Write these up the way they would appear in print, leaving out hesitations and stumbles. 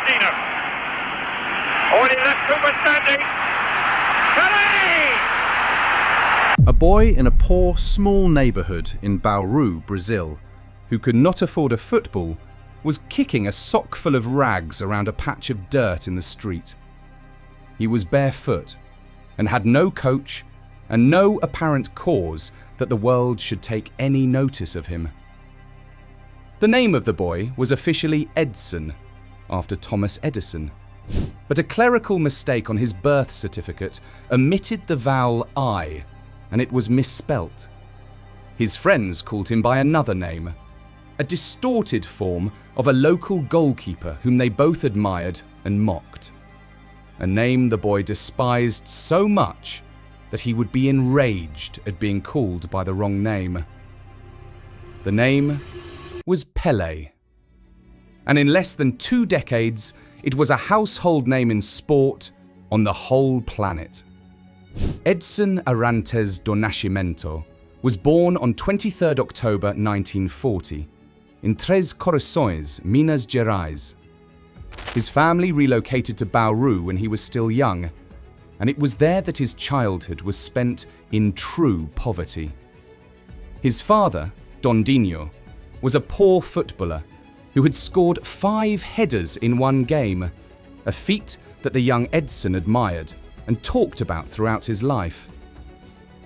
Bernardino. Already left Cooper standing. Pelé! A boy in a poor, small neighborhood in Bauru, Brazil, who could not afford a football, was kicking a sock full of rags around a patch of dirt in the street. He was barefoot and had no coach and no apparent cause that the world should take any notice of him. The name of the boy was officially Edson, after Thomas Edison, but a clerical mistake on his birth certificate omitted the vowel I, and it was misspelt. His friends called him by another name, a distorted form of a local goalkeeper whom they both admired and mocked. A name the boy despised so much that he would be enraged at being called by the wrong name. The name was Pelé. And in less than 2 decades, it was a household name in sport on the whole planet. Edson Arantes do Nascimento was born on 23rd October 1940 in Três Corações, Minas Gerais. His family relocated to Bauru when he was still young, and it was there that his childhood was spent in true poverty. His father, Dondinho, was a poor footballer who had scored 5 headers in one game, a feat that the young Edson admired and talked about throughout his life.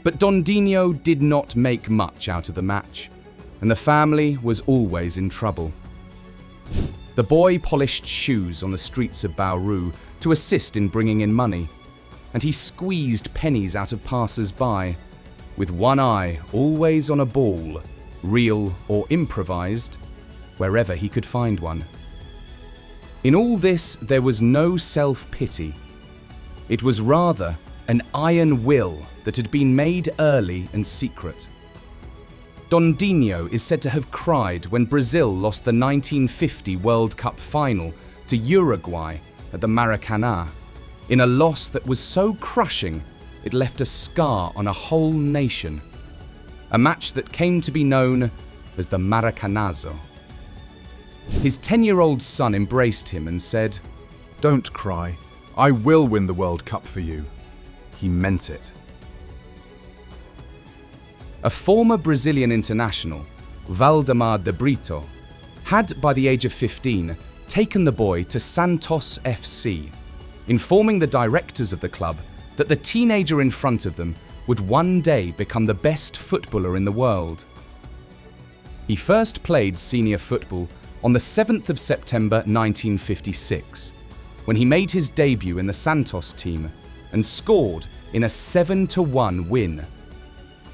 But Dondinho did not make much out of the match, and the family was always in trouble. The boy polished shoes on the streets of Bauru to assist in bringing in money, and he squeezed pennies out of passers-by, with one eye always on a ball, real or improvised, wherever he could find one. In all this, there was no self-pity. It was rather an iron will that had been made early and secret. Dondinho is said to have cried when Brazil lost the 1950 World Cup final to Uruguay at the Maracanã, in a loss that was so crushing it left a scar on a whole nation. A match that came to be known as the Maracanazo. His 10-year-old son embraced him and said, "Don't cry. I will win the World Cup for you." He meant it. A former Brazilian international, Valdemar de Brito, had, by the age of 15, taken the boy to Santos FC, informing the directors of the club that the teenager in front of them would one day become the best footballer in the world. He first played senior football on the 7th of September 1956, when he made his debut in the Santos team and scored in a 7-1 win,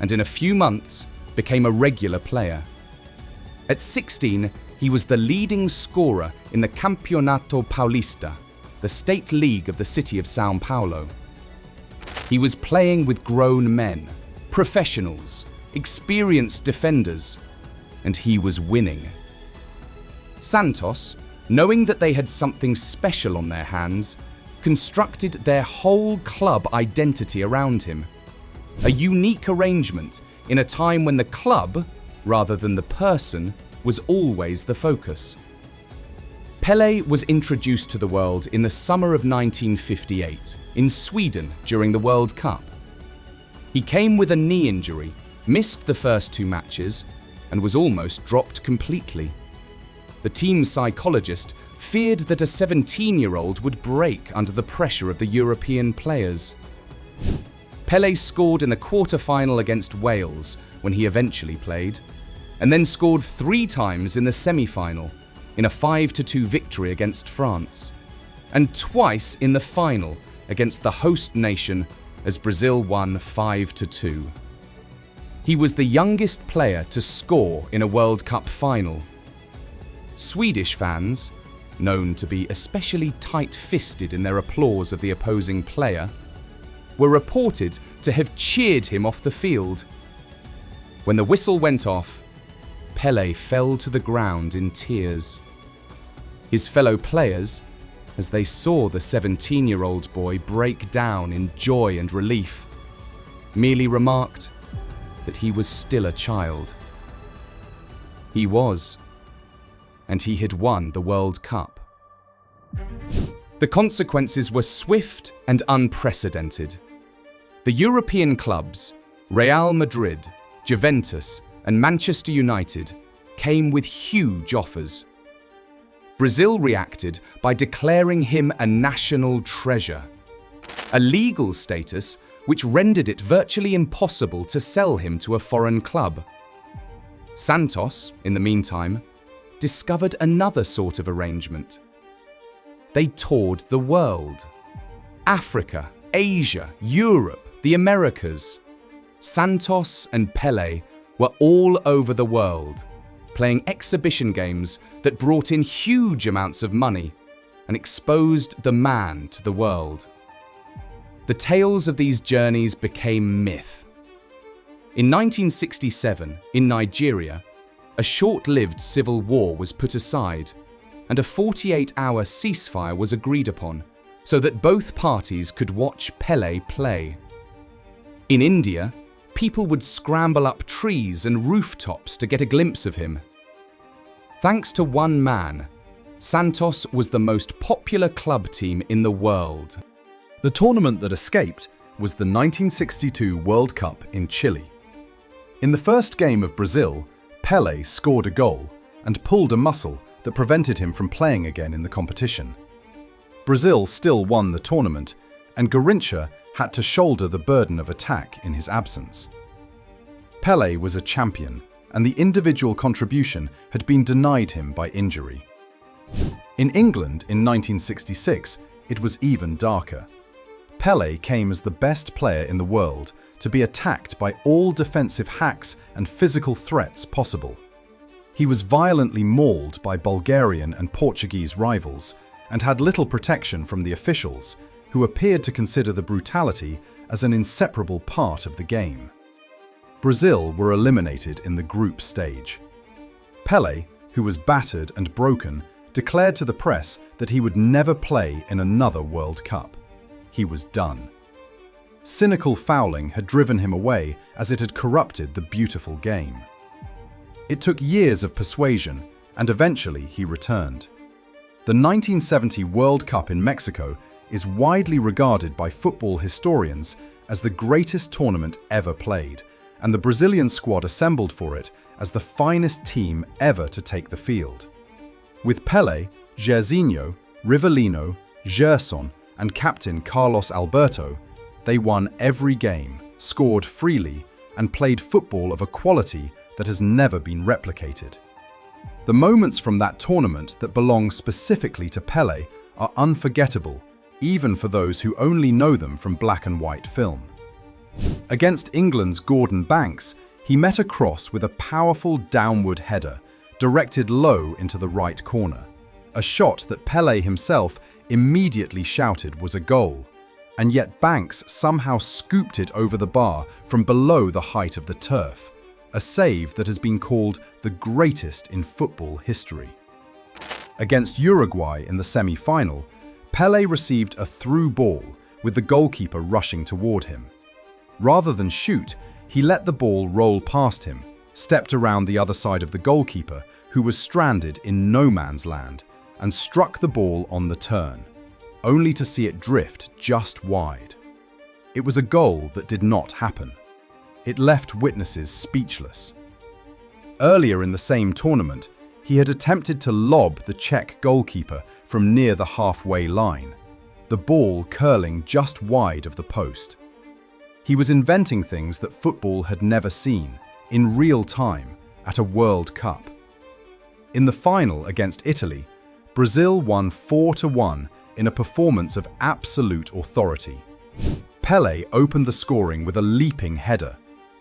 and in a few months became a regular player. At 16, he was the leading scorer in the Campeonato Paulista, the state league of the city of São Paulo. He was playing with grown men, professionals, experienced defenders, and he was winning. Santos, knowing that they had something special on their hands, constructed their whole club identity around him. A unique arrangement in a time when the club, rather than the person, was always the focus. Pelé was introduced to the world in the summer of 1958 in Sweden during the World Cup. He came with a knee injury, missed the first 2 matches, and was almost dropped completely. The team's psychologist feared that a 17-year-old would break under the pressure of the European players. Pelé scored in the quarter-final against Wales when he eventually played, and then scored 3 times in the semi-final, in a 5-2 victory against France, and twice in the final against the host nation as Brazil won 5-2. He was the youngest player to score in a World Cup final. Swedish fans, known to be especially tight-fisted in their applause of the opposing player, were reported to have cheered him off the field. When the whistle went off, Pelé fell to the ground in tears. His fellow players, as they saw the 17-year-old boy break down in joy and relief, merely remarked that he was still a child. He was, and he had won the World Cup. The consequences were swift and unprecedented. The European clubs, Real Madrid, Juventus, and Manchester United, came with huge offers. Brazil reacted by declaring him a national treasure, a legal status which rendered it virtually impossible to sell him to a foreign club. Santos, in the meantime, discovered another sort of arrangement. They toured the world. Africa, Asia, Europe, the Americas. Santos and Pelé were all over the world, playing exhibition games that brought in huge amounts of money and exposed the man to the world. The tales of these journeys became myth. In 1967, in Nigeria, a short-lived civil war was put aside and a 48-hour ceasefire was agreed upon so that both parties could watch Pelé play. In India, people would scramble up trees and rooftops to get a glimpse of him. Thanks to one man, Santos was the most popular club team in the world. The tournament that escaped was the 1962 World Cup in Chile. In the first game of Brazil, Pelé scored a goal and pulled a muscle that prevented him from playing again in the competition. Brazil still won the tournament, and Garrincha had to shoulder the burden of attack in his absence. Pelé was a champion, and the individual contribution had been denied him by injury. In England in 1966, it was even darker. Pelé came as the best player in the world to be attacked by all defensive hacks and physical threats possible. He was violently mauled by Bulgarian and Portuguese rivals and had little protection from the officials, who appeared to consider the brutality as an inseparable part of the game. Brazil were eliminated in the group stage. Pelé, who was battered and broken, declared to the press that he would never play in another World Cup. He was done. Cynical fouling had driven him away as it had corrupted the beautiful game. It took years of persuasion, and eventually he returned. The 1970 World Cup in Mexico is widely regarded by football historians as the greatest tournament ever played, and the Brazilian squad assembled for it as the finest team ever to take the field. With Pelé, Jairzinho, Rivellino, Gerson, and captain Carlos Alberto, they won every game, scored freely, and played football of a quality that has never been replicated. The moments from that tournament that belong specifically to Pelé are unforgettable, even for those who only know them from black and white film. Against England's Gordon Banks, he met a cross with a powerful downward header, directed low into the right corner, a shot that Pelé himself immediately shouted was a goal, and yet Banks somehow scooped it over the bar from below the height of the turf, a save that has been called the greatest in football history. Against Uruguay in the semi-final, Pelé received a through ball with the goalkeeper rushing toward him. Rather than shoot, he let the ball roll past him, stepped around the other side of the goalkeeper, who was stranded in no man's land, and struck the ball on the turn, only to see it drift just wide. It was a goal that did not happen. It left witnesses speechless. Earlier in the same tournament, he had attempted to lob the Czech goalkeeper from near the halfway line, the ball curling just wide of the post. He was inventing things that football had never seen, in real time, at a World Cup. In the final against Italy, Brazil won 4-1 in a performance of absolute authority. Pelé opened the scoring with a leaping header,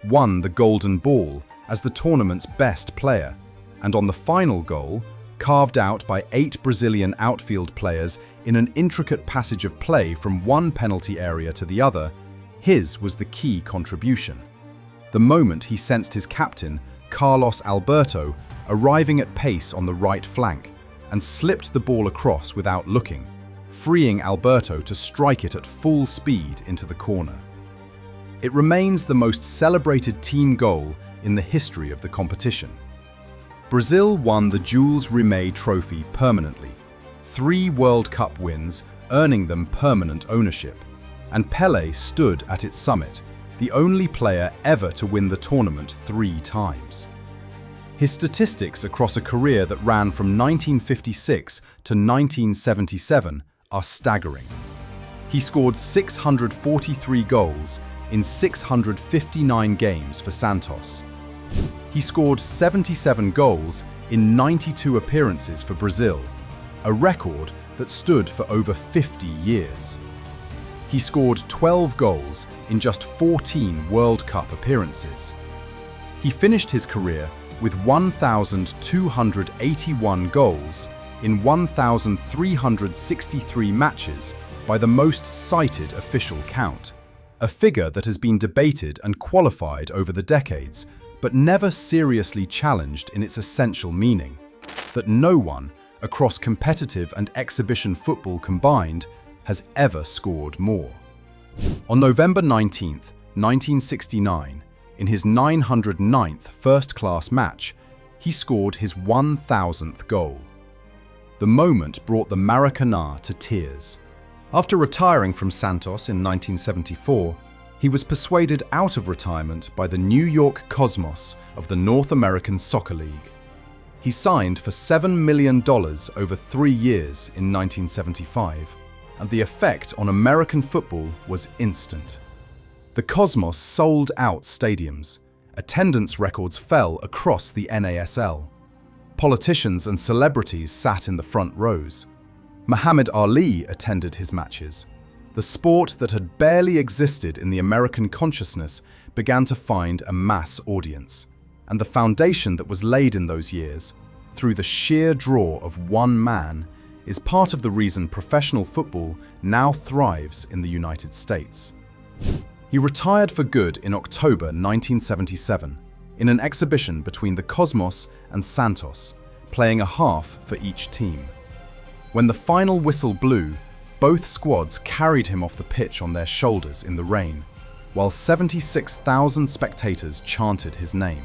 won the Golden Ball as the tournament's best player, and on the final goal, carved out by 8 Brazilian outfield players in an intricate passage of play from one penalty area to the other, his was the key contribution. The moment he sensed his captain, Carlos Alberto, arriving at pace on the right flank, and slipped the ball across without looking, freeing Alberto to strike it at full speed into the corner. It remains the most celebrated team goal in the history of the competition. Brazil won the Jules Rimet Trophy permanently, 3 World Cup wins earning them permanent ownership, and Pelé stood at its summit, the only player ever to win the tournament 3 times. His statistics across a career that ran from 1956 to 1977 are staggering. He scored 643 goals in 659 games for Santos. He scored 77 goals in 92 appearances for Brazil, a record that stood for over 50 years. He scored 12 goals in just 14 World Cup appearances. He finished his career with 1,281 goals in 1,363 matches by the most cited official count, a figure that has been debated and qualified over the decades, but never seriously challenged in its essential meaning, that no one, across competitive and exhibition football combined, has ever scored more. On November 19, 1969, in his 909th first-class match, he scored his 1,000th goal. The moment brought the Maracanã to tears. After retiring from Santos in 1974, he was persuaded out of retirement by the New York Cosmos of the North American Soccer League. He signed for $7 million over 3 years in 1975, and the effect on American football was instant. The Cosmos sold out stadiums. Attendance records fell across the NASL. Politicians and celebrities sat in the front rows. Muhammad Ali attended his matches. The sport that had barely existed in the American consciousness began to find a mass audience. And the foundation that was laid in those years, through the sheer draw of one man, is part of the reason professional football now thrives in the United States. He retired for good in October 1977 in an exhibition between the Cosmos and Santos, playing a half for each team. When the final whistle blew, both squads carried him off the pitch on their shoulders in the rain, while 76,000 spectators chanted his name.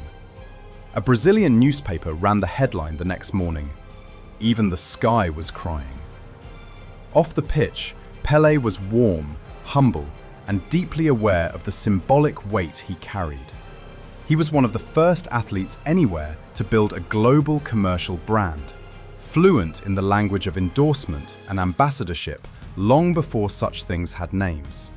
A Brazilian newspaper ran the headline the next morning, "Even the sky was crying." Off the pitch, Pelé was warm, humble, and deeply aware of the symbolic weight he carried. He was one of the first athletes anywhere to build a global commercial brand, fluent in the language of endorsement and ambassadorship long before such things had names.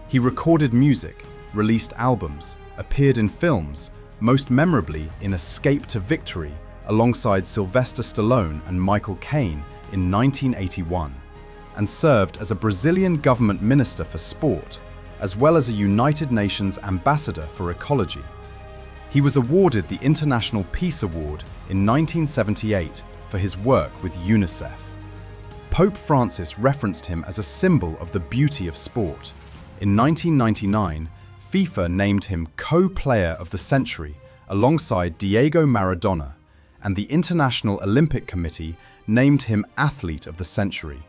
He recorded music, released albums, appeared in films, most memorably in Escape to Victory alongside Sylvester Stallone and Michael Caine in 1981, and served as a Brazilian government minister for sport, as well as a United Nations ambassador for ecology. He was awarded the International Peace Award in 1978 for his work with UNICEF. Pope Francis referenced him as a symbol of the beauty of sport. In 1999, FIFA named him co-player of the century alongside Diego Maradona, and the International Olympic Committee named him athlete of the century.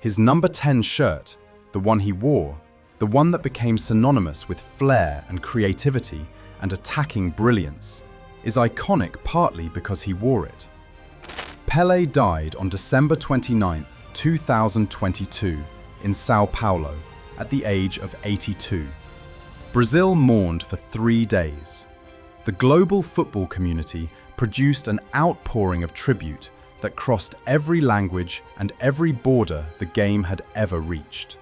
His number 10 shirt, the one he wore, the one that became synonymous with flair and creativity and attacking brilliance, is iconic partly because he wore it. Pelé died on December 29, 2022, in São Paulo, at the age of 82. Brazil mourned for 3 days. The global football community produced an outpouring of tribute that crossed every language and every border the game had ever reached.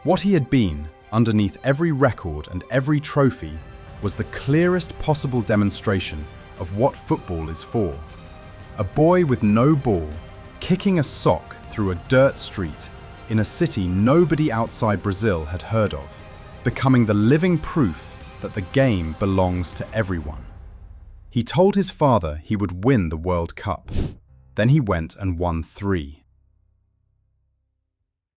What he had been, underneath every record and every trophy, was the clearest possible demonstration of what football is for. A boy with no ball, kicking a sock through a dirt street in a city nobody outside Brazil had heard of, becoming the living proof that the game belongs to everyone. He told his father he would win the World Cup. Then he went and won 3.